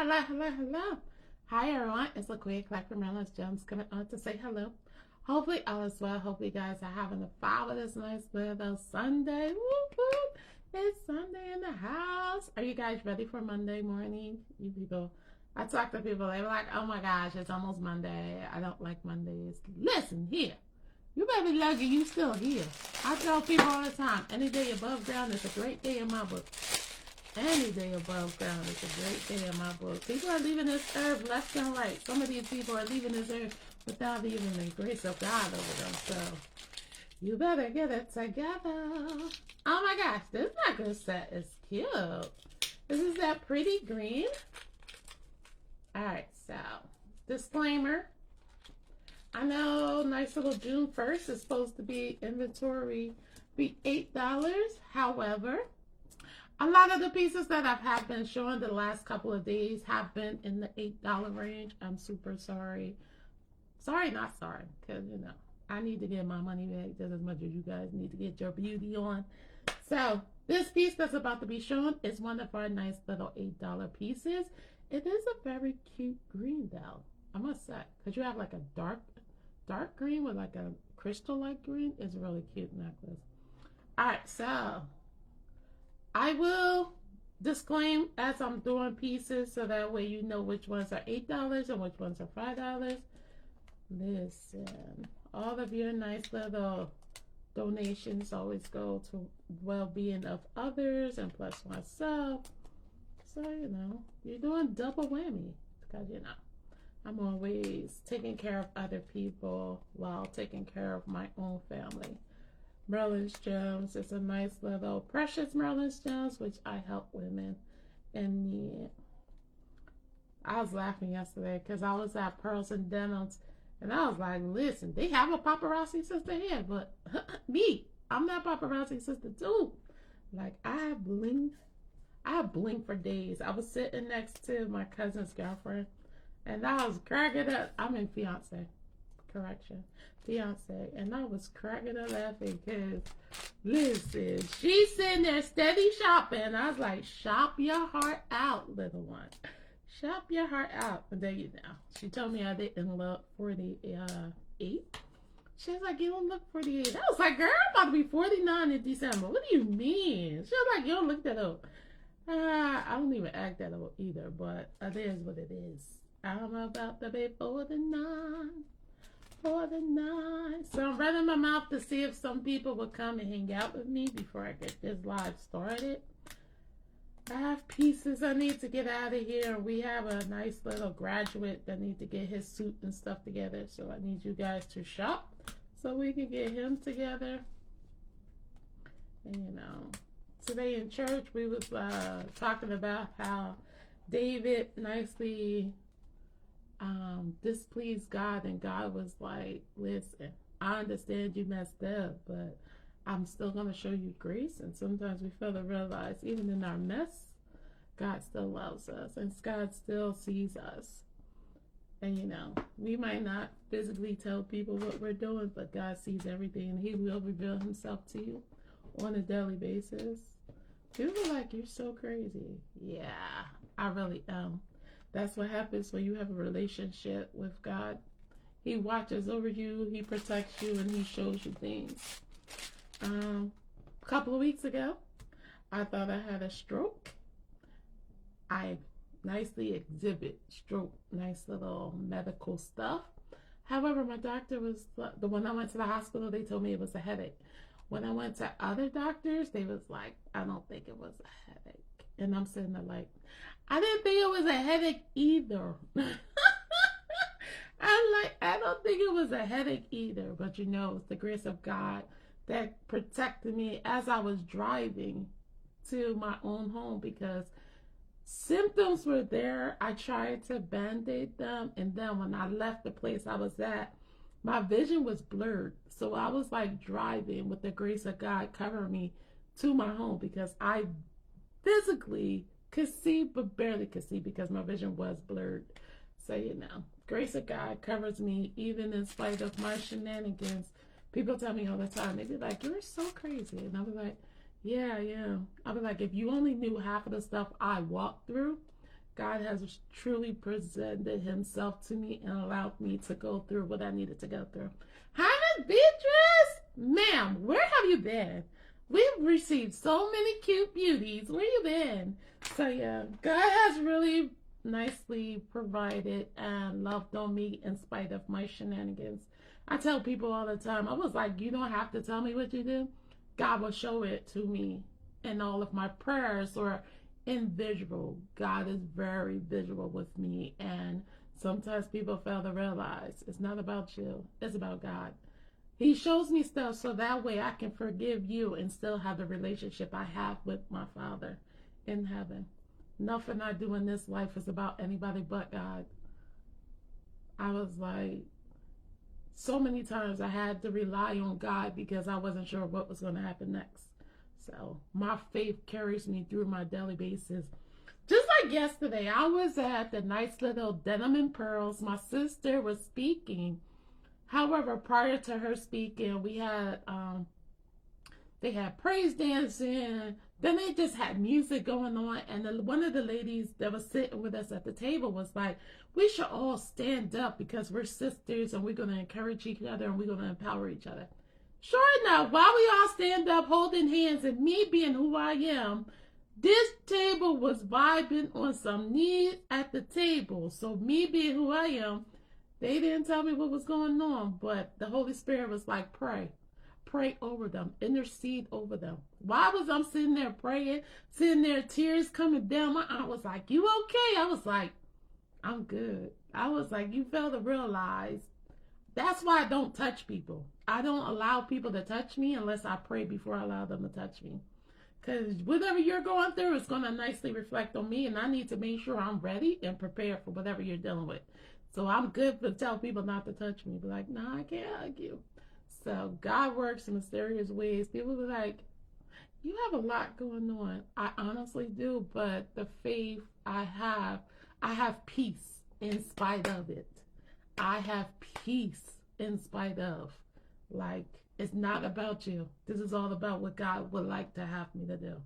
Hello, hello, hello. Hi, everyone. It's LaQuia Clark from Maryland's Gems coming on to say hello. Hopefully, all is well. Hopefully, you guys are having a fabulous, nice weather Sunday. Whoop, whoop. It's Sunday in the house. Are you guys ready for Monday morning? You people, I talk to people, they were like, oh my gosh, it's almost Monday. I don't like Mondays. Listen here. You better be lucky you still here. I tell people all the time, any day above ground is a great day in my book. Any day above ground is a great day in my book. People are leaving this earth left and right. Some of these people are leaving this earth without even the grace of God over them. So you better get it together. Oh my gosh, this necklace set is cute. This is that pretty green. Alright, so disclaimer. I know nice little June 1st is supposed to be inventory be $8. However, a lot of the pieces that have been showing the last couple of days have been in the $8 range. I'm super sorry. Sorry, not sorry, because, you know, I need to get my money back just as much as you guys need to get your beauty on. So, this piece that's about to be shown is one of our nice little $8 pieces. It is a very cute green, though, I must say, because you have like a dark green with like a crystal-like green. It's a really cute necklace. All right, so I will disclaim as I'm doing pieces so that way you know which ones are $8 and which ones are $5. Listen, all of your nice little donations always go to well-being of others and plus myself. So, you know, you're doing double whammy because, you know, I'm always taking care of other people while taking care of my own family. Maryland's Gems is a nice little precious Maryland's Gems, which I help women in need. I was laughing yesterday because I was at Pearls and Denims and I was like, listen, they have a paparazzi sister here, but me, I'm that paparazzi sister too. Like I bling for days. I was sitting next to my cousin's girlfriend and I was cracking up. I'm in fiance. Correction. Fiance. And I was cracking up laughing because, listen, she's sitting there steady shopping. I was like, shop your heart out, little one. Shop your heart out. And then, you know, she told me I didn't look 48. She was like, you don't look 48. I was like, girl, I'm about to be 49 in December. What do you mean? She was like, you don't look that old. I don't even act that old either, but it is what it is. I'm about to be 49. 49. So I'm running my mouth to see if some people will come and hang out with me before I get this live started. I have pieces I need to get out of here. We have a nice little graduate that needs to get his suit and stuff together. So I need you guys to shop so we can get him together. And you know, today in church we was talking about how David nicely displeased God, and God was like, listen, I understand you messed up, but I'm still going to show you grace. And sometimes we fail to realize even in our mess, God still loves us and God still sees us. And you know, we might not physically tell people what we're doing, but God sees everything and he will reveal himself to you on a daily basis. People are like, you're so crazy. Yeah, I really am. That's what happens when you have a relationship with God. He watches over you, he protects you, and he shows you things. A couple of weeks ago, I thought I had a stroke. I nicely exhibit stroke, nice little medical stuff. However, my doctor was, the one I went to the hospital, they told me it was a headache. When I went to other doctors, they was like, I don't think it was a headache. And I'm sitting there like, I didn't think it was a headache either. I'm like, I don't think it was a headache either. But you know, it's the grace of God that protected me as I was driving to my own home because symptoms were there. I tried to band-aid them. And then when I left the place I was at, my vision was blurred. So I was like driving with the grace of God covering me to my home because I physically could see but barely could see because my vision was blurred. So you know, grace of God covers me even in spite of my shenanigans. People tell me all the time, they be like, you're so crazy. And I was like, yeah, I am. I was like, if you only knew half of the stuff I walked through, God has truly presented himself to me and allowed me to go through what I needed to go through. Hi, Miss Beatrice! Ma'am, where have you been? We've received so many cute beauties. Where you been? So yeah, God has really nicely provided and loved on me in spite of my shenanigans. I tell people all the time, I was like, you don't have to tell me what you do. God will show it to me in all of my prayers or in visual. God is very visual with me, and sometimes people fail to realize it's not about you, it's about God. He shows me stuff so that way I can forgive you and still have the relationship I have with my Father in heaven. Nothing I do in this life is about anybody but God. I was like, so many times I had to rely on God because I wasn't sure what was going to happen next. So my faith carries me through my daily basis. Just like yesterday, I was at the nice little Denim and Pearls. My sister was speaking. However, prior to her speaking, we had they had praise dancing. Then they just had music going on, and one of the ladies that was sitting with us at the table was like, we should all stand up because we're sisters and we're going to encourage each other and we're going to empower each other. Sure enough, while we all stand up holding hands and me being who I am, this table was vibing on some knees at the table. So me being who I am, they didn't tell me what was going on, but the Holy Spirit was like, pray. Pray over them, intercede over them. Why was I sitting there praying, sitting there, tears coming down my eye? I was like, you okay? I was like, I'm good. I was like, you fail to realize. That's why I don't touch people. I don't allow people to touch me unless I pray before I allow them to touch me. Because whatever you're going through is going to nicely reflect on me, and I need to make sure I'm ready and prepared for whatever you're dealing with. So I'm good to tell people not to touch me. Be like, no, I can't hug you. So God works in mysterious ways. People be like, you have a lot going on. I honestly do, but the faith I have peace in spite of it. I have peace in spite of. Like, it's not about you. This is all about what God would like to have me to do.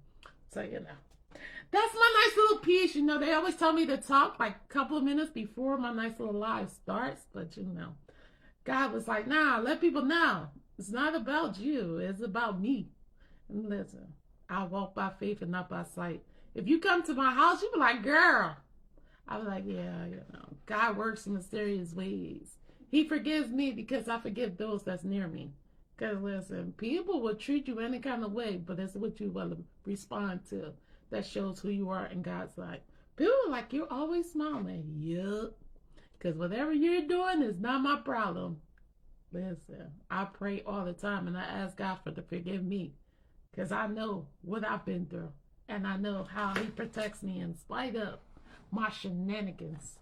So, you know. That's my nice little piece. You know, they always tell me to talk like a couple of minutes before my nice little live starts, but you know. God was like, nah, let people know. It's not about you. It's about me. And listen, I walk by faith and not by sight. If you come to my house, you be like, girl. I was like, yeah, you know, God works in mysterious ways. He forgives me because I forgive those that's near me. Because listen, people will treat you any kind of way, but it's what you will respond to that shows who you are in God's sight. People are like, you're always smiling. Yup. Because whatever you're doing is not my problem. Listen, I pray all the time and I ask God to forgive me. Because I know what I've been through. And I know how he protects me in spite of my shenanigans.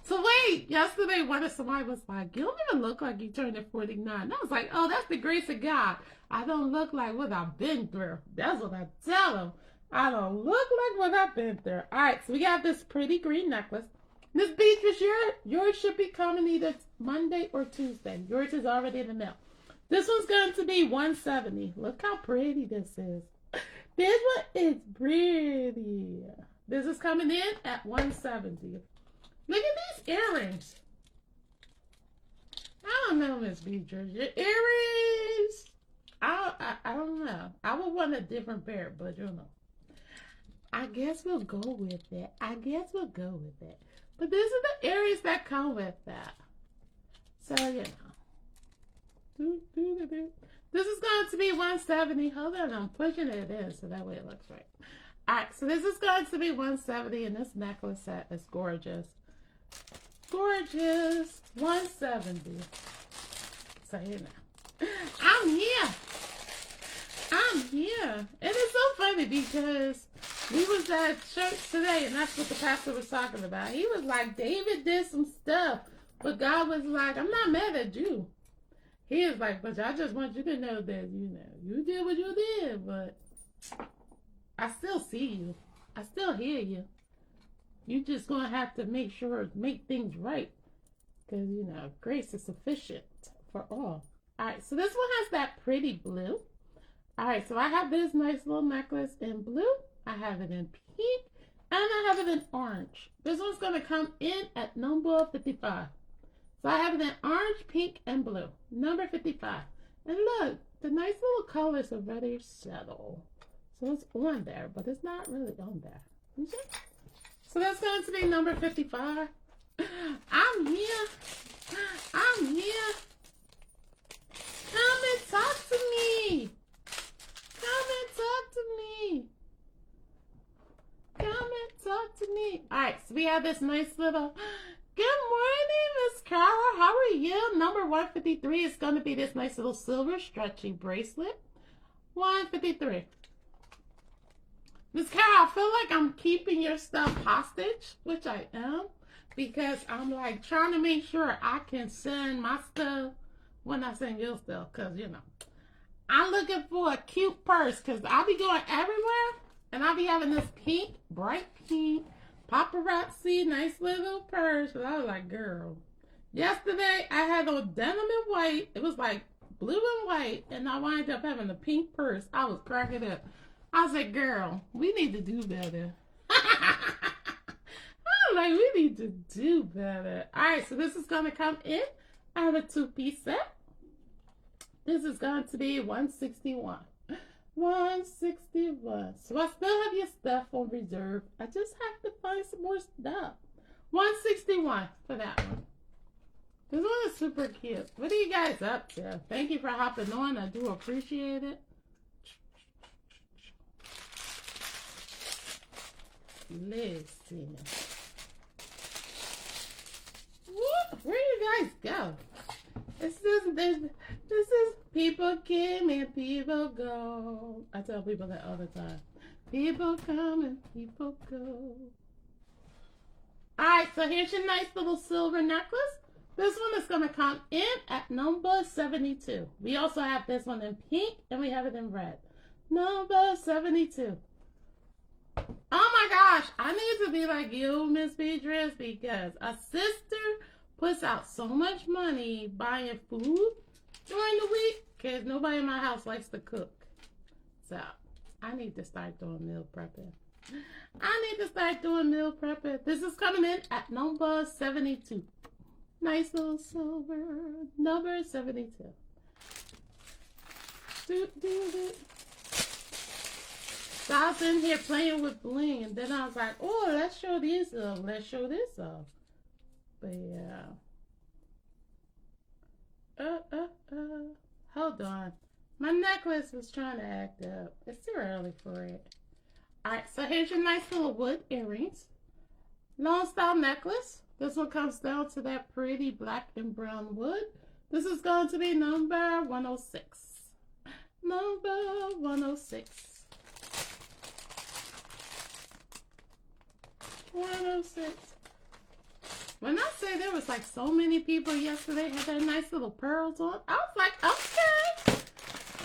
So wait, yesterday somebody was like, you don't even look like you turned at 49. And I was like, oh, that's the grace of God. I don't look like what I've been through. That's what I tell them. I don't look like what I've been through. All right, so we got this pretty green necklace. Miss Beatrice, yours should be coming either Monday or Tuesday. Yours is already in the mail. This one's going to be $170. Look how pretty this is. This one is pretty. This is coming in at $170. Look at these earrings. I don't know, Miss Beatrice. Your earrings. I don't know. I would want a different pair, but you know. I guess we'll go with it. But these are the earrings that come with that. So, you know. This is going to be $170. Hold on, I'm pushing it in so that way it looks right. Alright, so this is going to be $170, and this necklace set is gorgeous. Gorgeous. $170. So, you know. I'm here. And it's so funny because we was at church today, and that's what the pastor was talking about. He was like, David did some stuff, but God was like, I'm not mad at you. He is like, but I just want you to know that, you know, you did what you did, but I still see you. I still hear you. You just going to have to make things right. Because, you know, grace is sufficient for all. All right, so this one has that pretty blue. All right, so I have this nice little necklace in blue. I have it in pink. And I have it in orange. This one's going to come in at number 55. So I have it in orange, pink, and blue. Number 55. And look, the nice little colors are very subtle. So it's on there, but it's not really on there. Okay? So that's going to be number 55. I'm here. I'm here. Come and talk to me. Come and talk to me. Come and talk to me. All right, so we have this nice little, good morning, Miss Carol. How are you? Number 153 is going to be this nice little silver stretchy bracelet. 153. Miss Carol, I feel like I'm keeping your stuff hostage, which I am, because I'm like trying to make sure I can send my stuff when I send your stuff, because, you know, I'm looking for a cute purse, because I'll be going everywhere, and I'll be having this pink, bright pink, paparazzi, nice little purse, and I was like, girl, yesterday I had on denim and white, it was like blue and white, and I wound up having a pink purse. I was cracking up. I was like, girl, we need to do better. I was like, we need to do better. All right, so this is going to come in. I have a 2-piece set. This is going to be 161. 161. So I still have your stuff on reserve. I just have to find some more stuff. 161 for that one. This one is super cute. What are you guys up to? Thank you for hopping on. I do appreciate it. Listen. Where you guys go? This is people come and people go. I tell people that all the time. People come and people go. Alright, so here's your nice little silver necklace. This one is going to come in at number 72. We also have this one in pink and we have it in red. Number 72. Oh my gosh, I need to be like you, Miss Beatrice, because a sister puts out so much money buying food during the week because nobody in my house likes to cook. So I need to start doing meal prepping. This is coming in at number 72. Nice little silver. Number 72. So I was in here playing with Bling, and then I was like, oh, let's show this off. Let's show this off. But yeah. Hold on. My necklace was trying to act up. It's too early for it. Alright, so here's your nice little wood earrings. Long style necklace. This one comes down to that pretty black and brown wood. This is going to be number 106. Number 106. 106. When I say there was like so many people yesterday had their nice little pearls on, I was like, okay.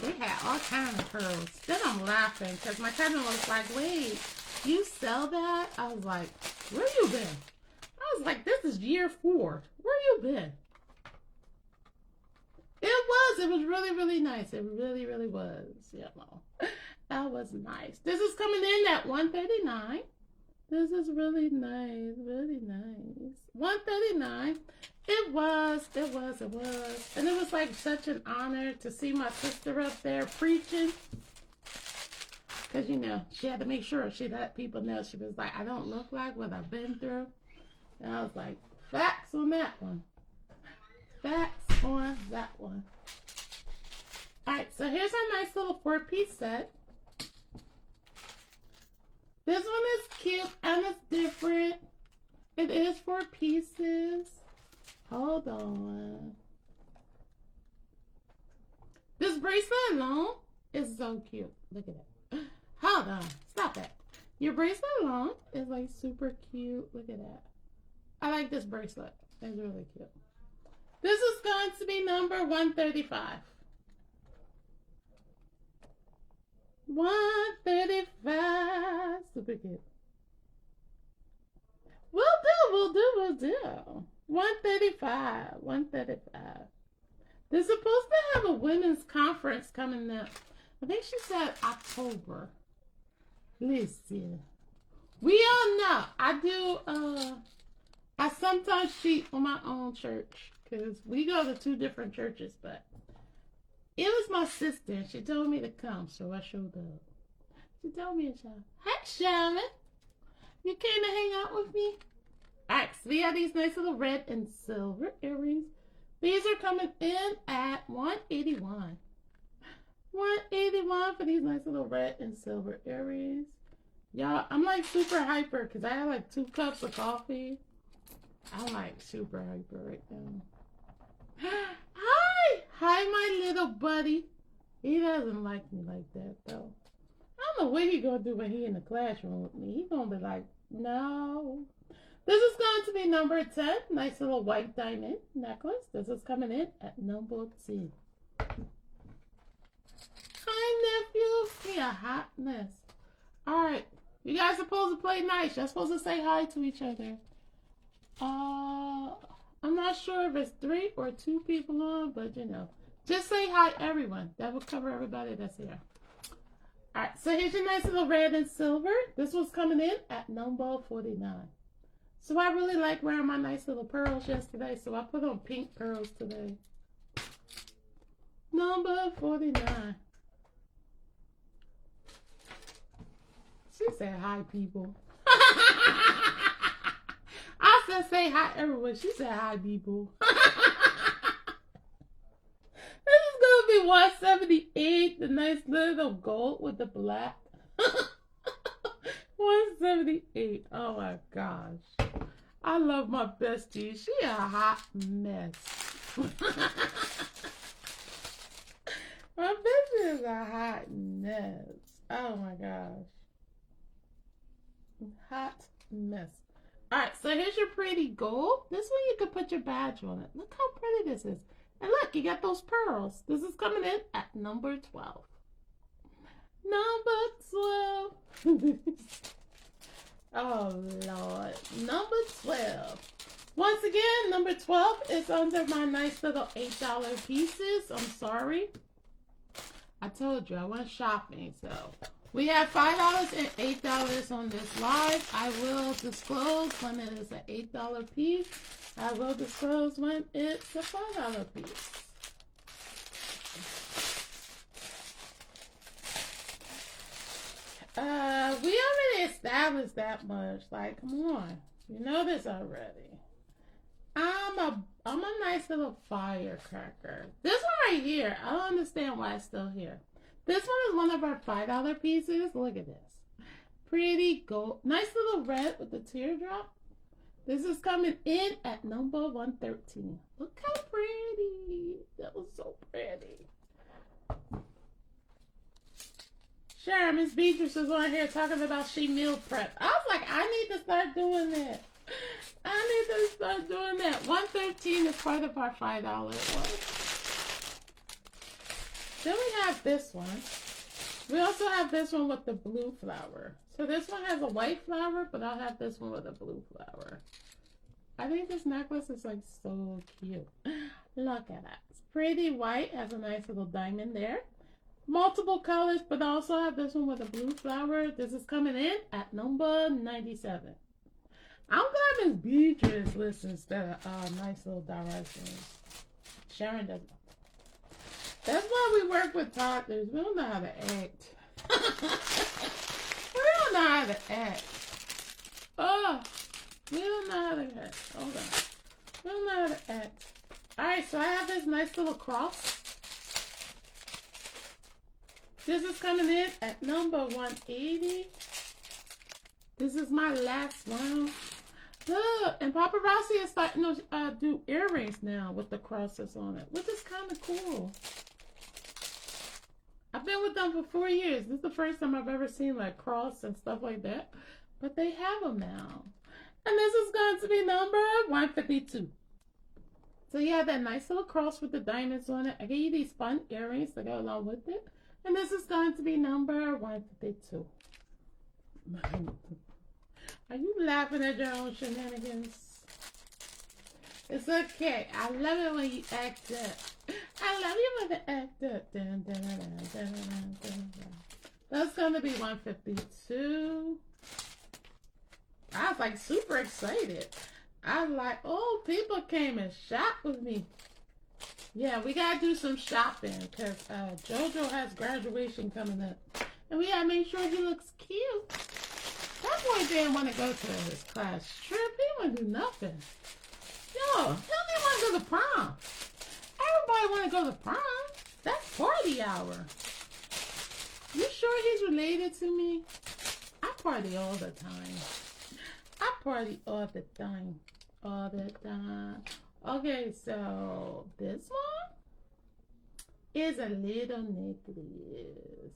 They had all kinds of pearls. Then I'm laughing because my cousin was like, wait, you sell that? I was like, where you been? I was like, this is year 4. Where you been? It was really, really nice. It really, really was. You know, that was nice. This is coming in at 139. This is really nice, really nice. 139. It was. And it was like such an honor to see my sister up there preaching. Because, you know, she had to make sure she let people know. She was like, I don't look like what I've been through. And I was like, facts on that one. Facts on that one. Alright, so here's our nice little 4-piece set. This one is cute and it's different. It is 4 pieces. Hold on. This bracelet alone is so cute. Look at that. Hold on. Stop that. Your bracelet alone is like super cute. Look at that. I like this bracelet. It's really cute. This is going to be number 135. 135. Super cute. We'll do. 135. 135. They're supposed to have a women's conference coming up. I think she said October. Listen. We all no. I do, I sometimes cheat on my own church because we go to 2 different churches, but it was my sister and she told me to come, so I showed up. She told me to show. Hi, Shaman. You came to hang out with me? Alright, so we have these nice little red and silver earrings. These are coming in at $181. $181 for these nice little red and silver earrings. Y'all, I'm like super hyper because I have like 2 cups of coffee. I'm like super hyper right now. Hi! Hi, my little buddy. He doesn't like me like that, though. I don't know what he gonna do when he in the classroom with me. He gonna be like, no. This is going to be number 10. Nice little white diamond necklace. This is coming in at number 10. Hi, nephew. He a hot mess. All right. You guys are supposed to play nice. You're supposed to say hi to each other. I'm not sure if it's 3 or 2 people on, but you know. Just say hi, everyone. That will cover everybody that's here. All right. So here's your nice little red and silver. This was coming in at number 49. So I really like wearing my nice little pearls yesterday, so I put on pink pearls today. Number 49. She said hi, people. I said say hi, everyone. She said hi, people. This is going to be 178, the nice little gold with the black. 178. Oh my gosh. I love my bestie. She a hot mess. My bestie is a hot mess. Oh my gosh. Hot mess. Alright, so here's your pretty gold. This one you can put your badge on it. Look how pretty this is. And look, you got those pearls. This is coming in at number 12. Number 12. Oh, Lord. Number 12. Once again, number 12 is under my nice little $8 pieces. I'm sorry. I told you I went shopping, so we have $5 and $8 on this live. I will disclose when it is an $8 piece. I will disclose when it's a $5 piece. We already established that much. Like, come on. You know this already. I'm a nice little firecracker. This one right here, I don't understand why it's still here. This one is one of our $5 pieces. Look at this. Pretty gold. Nice little red with the teardrop. This is coming in at number 113. Look how pretty. That was so pretty. Sure, Miss Beatrice is on here talking about she meal prep. I was like, I need to start doing that. I need to start doing that. 113 is part of our $5 one. Then we have this one. We also have this one with the blue flower. So this one has a white flower, but I'll have this one with a blue flower. I think this necklace is like so cute. Look at that. It's pretty white, has a nice little diamond there. Multiple colors, but I also have this one with a blue flower. This is coming in at number 97. I'm glad Miss Beatrice listens to nice little directions. Sharon doesn't. That's why we work with toddlers. We don't know how to act. We don't know how to act. Oh, we don't know how to act. Hold on. We don't know how to act. Alright, so I have this nice little cross. This is coming in at number 180. This is my last one. Look, and Paparazzi is starting to do earrings now with the crosses on it, which is kind of cool. I've been with them for 4 years. This is the first time I've ever seen like cross and stuff like that. But they have them now. And this is going to be number 152. So you have that nice little cross with the diamonds on it. I gave you these fun earrings to go along with it. And this is going to be number 152. Are you laughing at your own shenanigans? It's okay. I love it when you act up. I love you when you act up. Dun, dun, dun, dun, dun, dun, dun. That's going to be 152. was like super excited. I was like, oh, people came and shopped with me. Yeah, we gotta do some shopping because JoJo has graduation coming up. And we gotta make sure he looks cute. That boy didn't want to go to his class trip. He wouldn't do nothing. Yo, he don't even want to go to prom. Everybody want to go to prom. That's party hour. You sure he's related to me? I party all the time. I party all the time. All the time. Okay, so this one is a little necklace.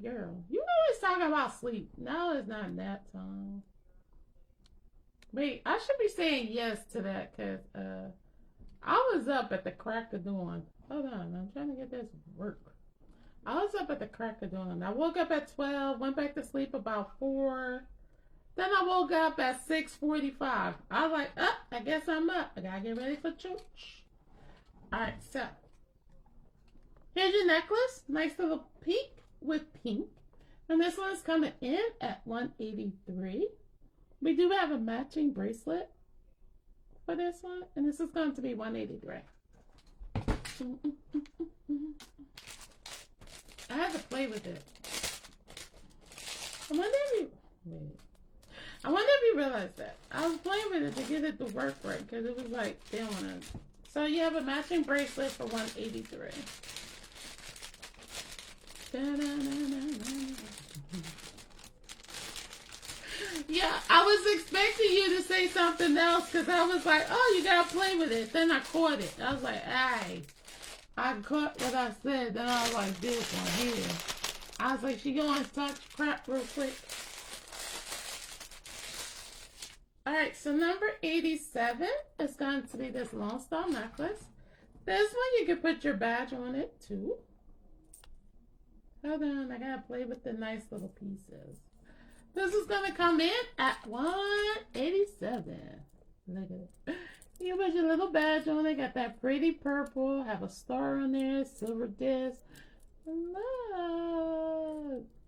Girl, you always talking about sleep. No, it's not nap time. Wait, I should be saying yes to that because I was up at the crack of dawn. Hold on, I'm trying to get this work. I was up at the crack of dawn. I woke up at 12, went back to sleep about 4. Then I woke up at 6:45. I was like, I guess I'm up. I gotta get ready for church. Alright, so here's your necklace. Nice little peak with pink. And this one's coming in at $183. We do have a matching bracelet for this one. And this is going to be $183. I had to play with it. I wonder if you realized that. I was playing with it to get it to work right because it was like, they don't want to. So you have a matching bracelet for $183. Yeah, I was expecting you to say something else because I was like, oh, you gotta play with it. Then I caught it. I was like, hey. I caught what I said. Then I was like, this one here. I was like, she going to touch crap real quick. Alright, so number 87 is going to be this long star necklace. This one, you can put your badge on it too. Hold on, I gotta play with the nice little pieces. This is gonna come in at $187. Look at it. You put your little badge on it, got that pretty purple, have a star on there, silver disc. Look,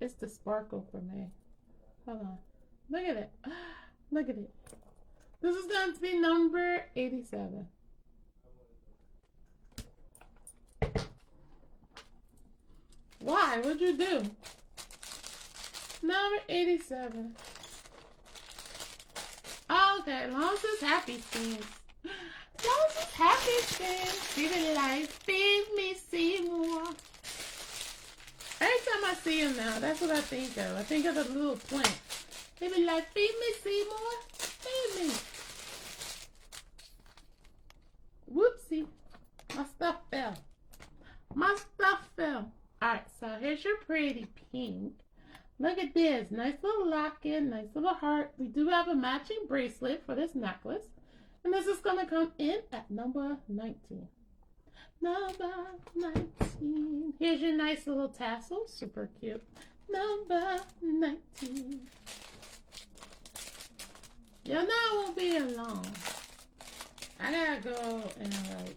it's the sparkle for me. Hold on, look at it. Look at it. This is going to be number 87. Why? What'd you do? Number 87. Okay, as long as it's happy scenes. As long as it's happy scenes. See the light, feed me, see more. Every time I see him now, that's what I think of. I think of the little plant. They be like, feed me, Seymour. Feed me. Whoopsie. My stuff fell. My stuff fell. Alright, so here's your pretty pink. Look at this. Nice little locket. Nice little heart. We do have a matching bracelet for this necklace. And this is going to come in at number 19. Number 19. Here's your nice little tassel. Super cute. Number 19. You know it won't be long. I gotta go and like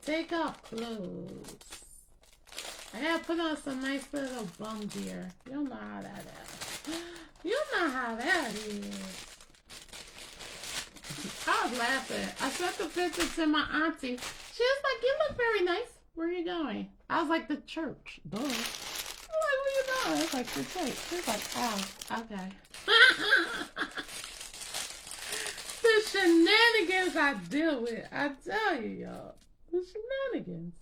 take off clothes. I gotta put on some nice little bum gear. You know how that is. You know how that is. I was laughing. I sent the picture to my auntie. She was like, you look very nice. Where are you going? I was like, the church. Duh. I'm like, where you going? I was like, the church. She was like, oh, okay. The shenanigans I deal with. I tell you, y'all. The shenanigans.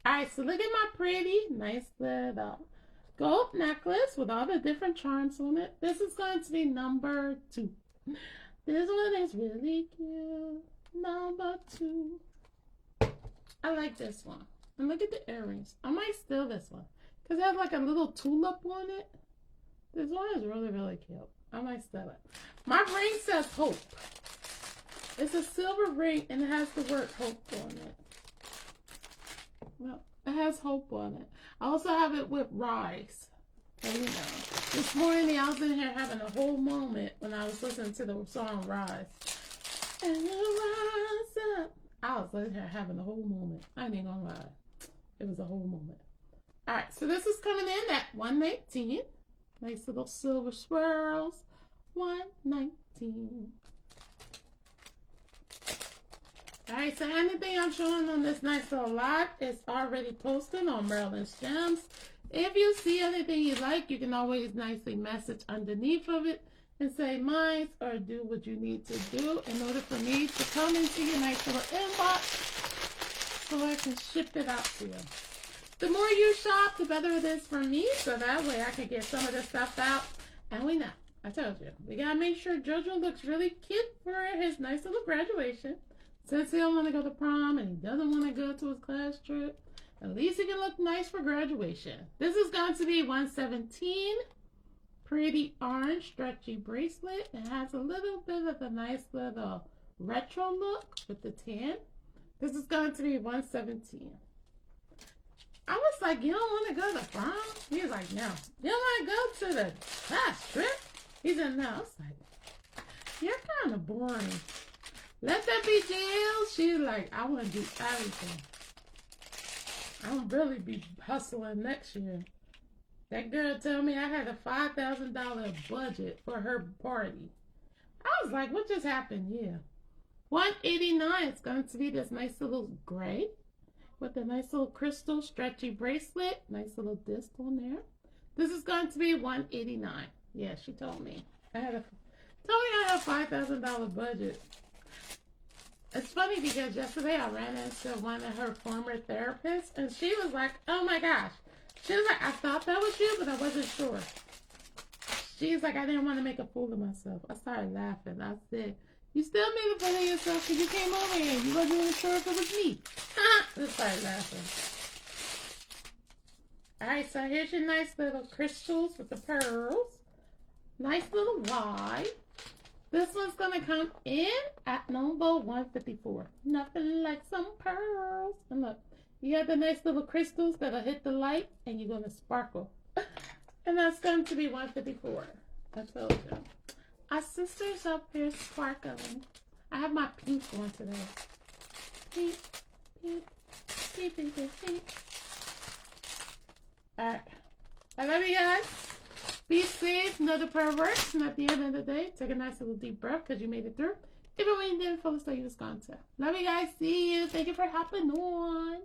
Alright, so look at my pretty, nice little gold necklace with all the different charms on it. This is going to be number 2. This one is really cute. Number 2. I like this one. And look at the earrings. I might steal this one. Because it has like a little tulip on it. This one is really, really cute. I might steal it. My ring says hope. It's a silver ring and it has the word hope on it. Well, it has hope on it. I also have it with rise. So, you know, this morning I was in here having a whole moment when I was listening to the song Rise. And you rise up. I was in here having a whole moment. I ain't gonna lie. It was a whole moment. Alright, so this is coming in at $119. Nice little silver swirls. $1.19. Alright, so anything I'm showing on this nice little lot is already posted on Maryland's Gems. If you see anything you like, you can always nicely message underneath of it and say mine or do what you need to do in order for me to come into your nice little inbox so I can ship it out to you. The more you shop, the better it is for me, so that way I can get some of this stuff out. And we know, I told you, we gotta make sure JoJo looks really cute for his nice little graduation. Since he don't want to go to prom and he doesn't want to go to his class trip, at least he can look nice for graduation. This is going to be 117. Pretty orange stretchy bracelet. It has a little bit of a nice little retro look with the tan. This is going to be 117. I was like, you don't want to go to prom? He was like, no. You don't want to go to the class trip? He said, no. I was like, you're kind of boring. Let that be jail. She's like, I want to do everything. I'll really be hustling next year. That girl told me I had a $5,000 budget for her party. I was like, what just happened here? 189. It's going to be this nice little gray with a nice little crystal stretchy bracelet. Nice little disc on there. This is going to be 189. Yeah, she told me. I had a $5,000 budget. It's funny because yesterday I ran into one of her former therapists and she was like, oh my gosh. She was like, I thought that was you, but I wasn't sure. She's like, I didn't want to make a fool of myself. I started laughing. I said, you still made a fool of yourself because you came over here. You wasn't even sure if it was me. I started laughing. Alright, so here's your nice little crystals with the pearls. Nice little Y. This one's going to come in at number 154. Nothing like some pearls. And look, you have the nice little crystals that'll hit the light and you're going to sparkle. And that's going to be 154. I told you. Our sisters up here sparkling. I have my pink on today. Pink, pink, pink, pink, pink, pink. Alright. I love you guys. Be safe, know the prayer works, and at the end of the day, take a nice little deep breath because you made it through. Even when you didn't feel as though you was going to. Love you guys. See you. Thank you for hopping on.